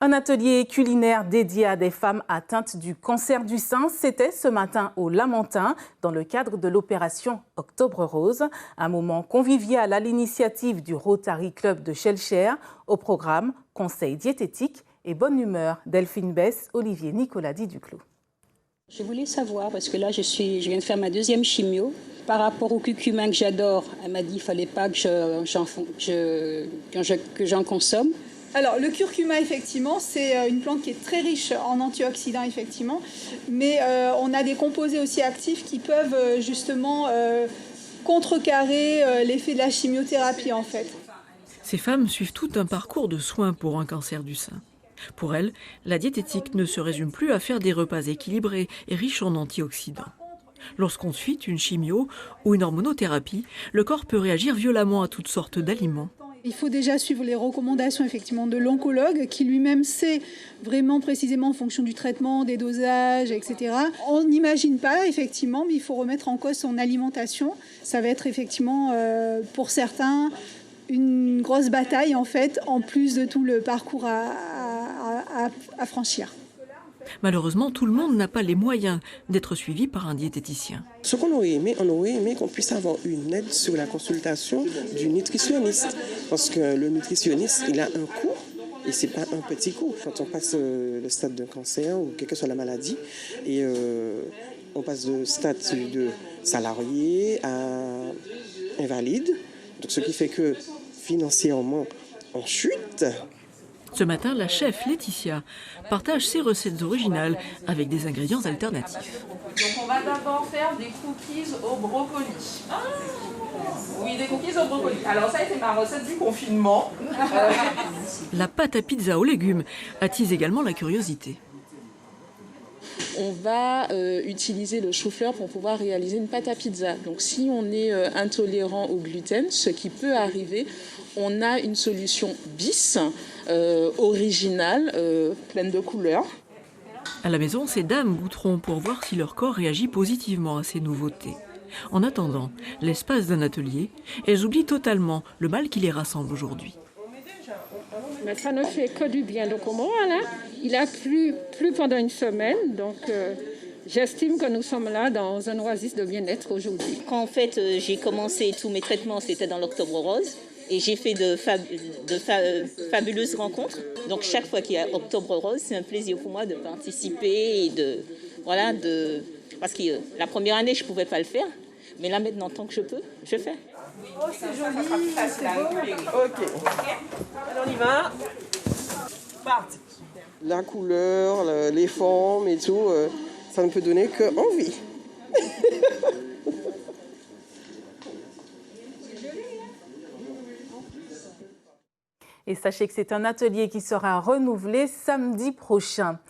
Un atelier culinaire dédié à des femmes atteintes du cancer du sein, c'était ce matin au Lamentin, dans le cadre de l'opération Octobre Rose. Un moment convivial à l'initiative du Rotary Club de Schellcher. Au programme, conseils diététiques et bonne humeur. Delphine Bess, Olivier Nicoladi Duclos. Je voulais savoir, parce que là je viens de faire ma deuxième chimio, par rapport au curcuma que j'adore, elle m'a dit qu'il ne fallait pas que j'en consomme. Alors le curcuma, effectivement, c'est une plante qui est très riche en antioxydants, effectivement, mais on a des composés aussi actifs qui peuvent justement contrecarrer l'effet de la chimiothérapie, en fait. Ces femmes suivent tout un parcours de soins pour un cancer du sein. Pour elles, la diététique ne se résume plus à faire des repas équilibrés et riches en antioxydants. Lorsqu'on suit une chimio ou une hormonothérapie, le corps peut réagir violemment à toutes sortes d'aliments. Il faut déjà suivre les recommandations effectivement de l'oncologue qui lui-même sait vraiment précisément en fonction du traitement, des dosages, etc. On n'imagine pas effectivement, mais il faut remettre en cause son alimentation. Ça va être effectivement pour certains une grosse bataille en fait, en plus de tout le parcours à franchir. Malheureusement, tout le monde n'a pas les moyens d'être suivi par un diététicien. Ce qu'on aurait aimé qu'on puisse avoir une aide sur la consultation du nutritionniste. Parce que le nutritionniste, il a un coût, et ce n'est pas un petit coût. Quand on passe le stade d'un cancer, ou quelle que soit la maladie, et on passe de stade de salarié à invalide. Donc, ce qui fait que financièrement, on chute. Ce matin, la chef Laetitia partage ses recettes originales avec des ingrédients alternatifs. Donc on va d'abord faire des cookies au brocoli. Ah oui, des cookies au brocoli. Alors ça a été ma recette du confinement. La pâte à pizza aux légumes attise également la curiosité. On va utiliser le chou-fleur pour pouvoir réaliser une pâte à pizza. Donc si on est intolérant au gluten, ce qui peut arriver, on a une solution bis, originale, pleine de couleurs. À la maison, ces dames goûteront pour voir si leur corps réagit positivement à ces nouveautés. En attendant l'espace d'un atelier, elles oublient totalement le mal qui les rassemble aujourd'hui. Mais ça ne fait que du bien. Donc au moins, là, il a plu pendant une semaine. Donc j'estime que nous sommes là dans un oasis de bien-être aujourd'hui. Quand en fait j'ai commencé tous mes traitements, c'était dans l'Octobre Rose. Et j'ai fait de fabuleuses rencontres. Donc chaque fois qu'il y a Octobre Rose, c'est un plaisir pour moi de participer et parce que la première année, je ne pouvais pas le faire. Mais là maintenant, tant que je peux, je fais. Oh, c'est joli, c'est beau. Ok. Alors on y va. Parti. La couleur, les formes et tout, ça ne peut donner qu'envie. Et sachez que c'est un atelier qui sera renouvelé samedi prochain.